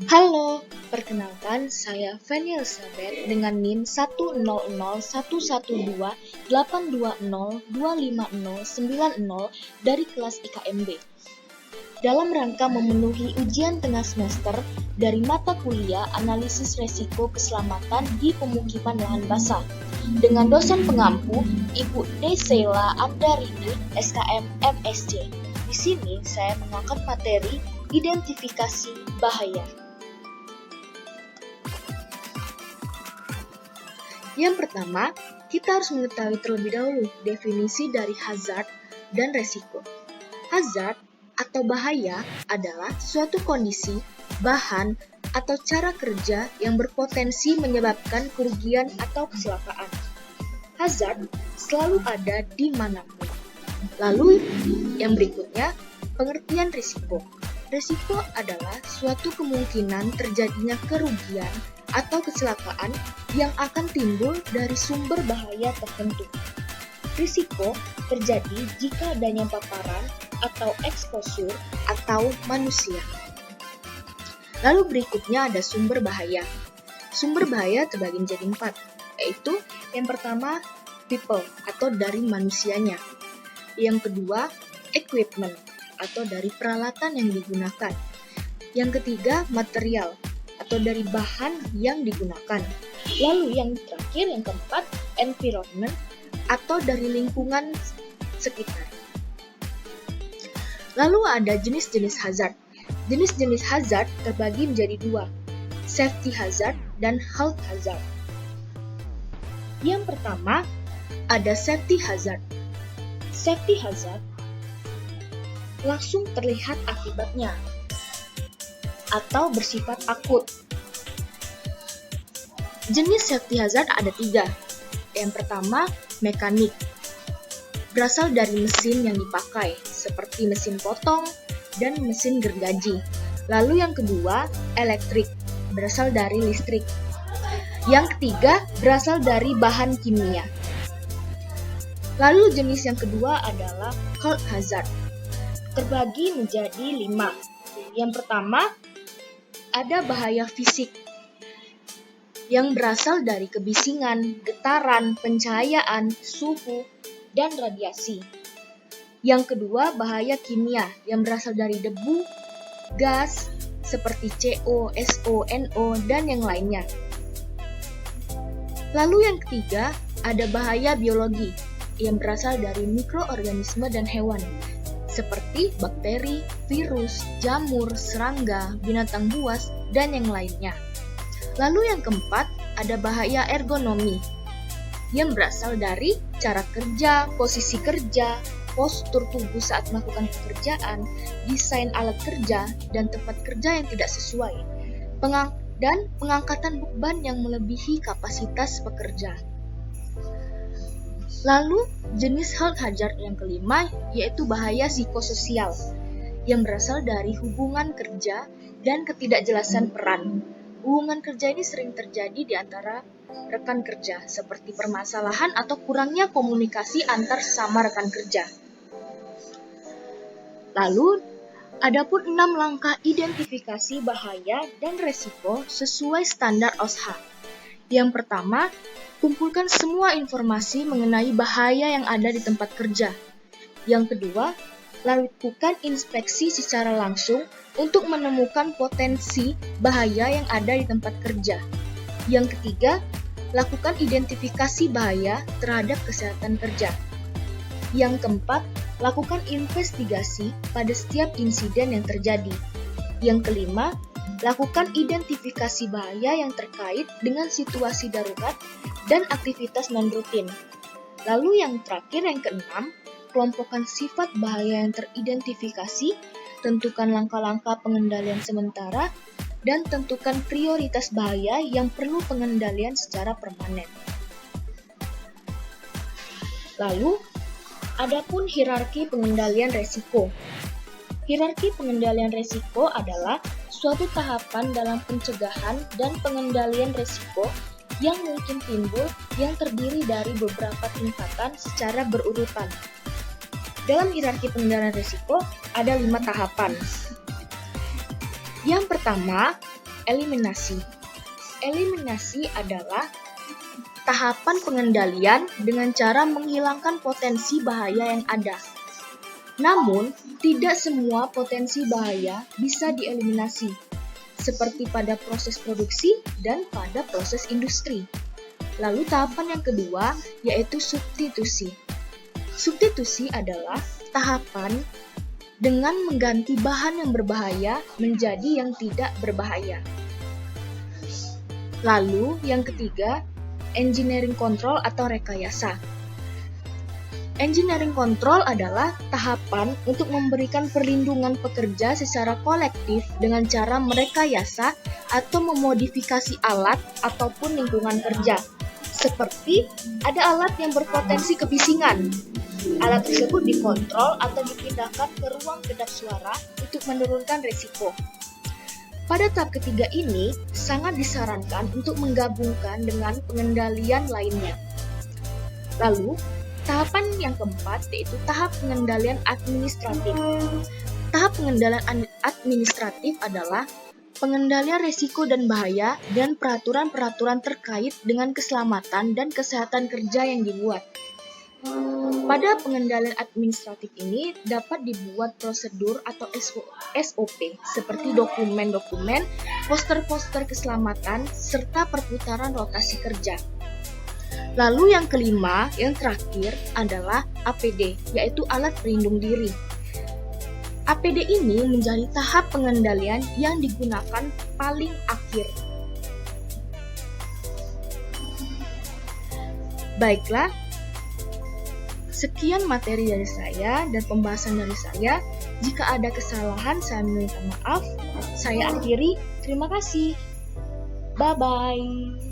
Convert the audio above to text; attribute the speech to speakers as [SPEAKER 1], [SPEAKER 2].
[SPEAKER 1] Halo, perkenalkan saya Feni Elizabeth dengan NIM 1001128202509 dari kelas IKMB. Dalam rangka memenuhi ujian tengah semester dari mata kuliah Analisis Resiko Keselamatan di Pemukiman Lahan Basah dengan dosen pengampu Ibu Desela Andarini, SKM MSc. Di sini saya mengangkat materi identifikasi bahaya. Yang pertama, kita harus mengetahui terlebih dahulu definisi dari hazard dan resiko. Hazard atau bahaya adalah suatu kondisi, bahan, atau cara kerja yang berpotensi menyebabkan kerugian atau kecelakaan. Hazard selalu ada di manapun. Lalu, yang berikutnya, pengertian risiko. Risiko adalah suatu kemungkinan terjadinya kerugian atau kecelakaan yang akan timbul dari sumber bahaya tertentu. Risiko terjadi jika adanya paparan atau exposure atau manusia. Lalu berikutnya ada sumber bahaya. Sumber bahaya terbagi menjadi 4, yaitu yang pertama people atau dari manusianya. Yang kedua equipment atau dari peralatan yang digunakan. Yang ketiga material atau dari bahan yang digunakan. Lalu yang terakhir, yang keempat, environment atau dari lingkungan sekitar. Lalu ada jenis-jenis hazard. Jenis-jenis hazard terbagi menjadi 2, safety hazard dan health hazard. Yang pertama, ada safety hazard. Safety hazard langsung terlihat akibatnya atau bersifat akut. Jenis safety hazard ada 3. Yang pertama, mekanik. Berasal dari mesin yang dipakai, seperti mesin potong dan mesin gergaji. Lalu yang kedua, elektrik. Berasal dari listrik. Yang ketiga, berasal dari bahan kimia. Lalu jenis yang kedua adalah health hazard. Terbagi menjadi 5. Yang pertama, ada bahaya fisik yang berasal dari kebisingan, getaran, pencahayaan, suhu, dan radiasi. Yang kedua, bahaya kimia yang berasal dari debu, gas, seperti CO, SO, NO, dan yang lainnya. Lalu yang ketiga, ada bahaya biologi yang berasal dari mikroorganisme dan hewan, seperti bakteri, virus, jamur, serangga, binatang buas, dan yang lainnya. Lalu yang keempat, ada bahaya ergonomi yang berasal dari cara kerja, posisi kerja, postur tubuh saat melakukan pekerjaan, desain alat kerja, dan tempat kerja yang tidak sesuai, dan pengangkatan beban yang melebihi kapasitas pekerja. Lalu, jenis health hazard yang kelima yaitu bahaya psikososial yang berasal dari hubungan kerja dan ketidakjelasan peran. Hubungan kerja ini sering terjadi di antara rekan kerja, seperti permasalahan atau kurangnya komunikasi antar sesama rekan kerja. Lalu, adapun 6 langkah identifikasi bahaya dan resiko sesuai standar OSHA. Yang pertama, kumpulkan semua informasi mengenai bahaya yang ada di tempat kerja. Yang kedua, lakukan inspeksi secara langsung untuk menemukan potensi bahaya yang ada di tempat kerja. Yang ketiga, lakukan identifikasi bahaya terhadap kesehatan kerja. Yang keempat, lakukan investigasi pada setiap insiden yang terjadi. Yang kelima, lakukan identifikasi bahaya yang terkait dengan situasi darurat dan aktivitas non-rutin. Lalu yang terakhir, yang keenam, kelompokkan sifat bahaya yang teridentifikasi, tentukan langkah-langkah pengendalian sementara, dan tentukan prioritas bahaya yang perlu pengendalian secara permanen. Lalu, adapun hierarki pengendalian resiko. Hierarki pengendalian resiko adalah suatu tahapan dalam pencegahan dan pengendalian resiko yang mungkin timbul yang terdiri dari beberapa tingkatan secara berurutan. Dalam hierarki pengendalian risiko ada 5 tahapan. Yang pertama, eliminasi. Eliminasi adalah tahapan pengendalian dengan cara menghilangkan potensi bahaya yang ada. Namun, tidak semua potensi bahaya bisa dieliminasi, seperti pada proses produksi dan pada proses industri. Lalu tahapan yang kedua yaitu substitusi. Substitusi adalah tahapan dengan mengganti bahan yang berbahaya menjadi yang tidak berbahaya. Lalu yang ketiga, engineering control atau rekayasa. Engineering control adalah tahapan untuk memberikan perlindungan pekerja secara kolektif dengan cara merekayasa atau memodifikasi alat ataupun lingkungan kerja. Seperti ada alat yang berpotensi kebisingan. Alat tersebut dikontrol atau dipindahkan ke ruang kedap suara untuk menurunkan risiko. Pada tahap ketiga ini, sangat disarankan untuk menggabungkan dengan pengendalian lainnya. Lalu, tahapan yang keempat yaitu tahap pengendalian administratif. Tahap pengendalian administratif adalah pengendalian risiko dan bahaya dan peraturan-peraturan terkait dengan keselamatan dan kesehatan kerja yang dibuat. Pada pengendalian administratif ini dapat dibuat prosedur atau SOP seperti dokumen-dokumen, poster-poster keselamatan, serta perputaran rotasi kerja. Lalu yang kelima, yang terakhir adalah APD, yaitu alat pelindung diri. APD ini menjadi tahap pengendalian yang digunakan paling akhir. Baiklah, sekian materi dari saya dan pembahasan dari saya. Jika ada kesalahan, saya minta maaf. Saya akhiri. Terima kasih. Bye-bye.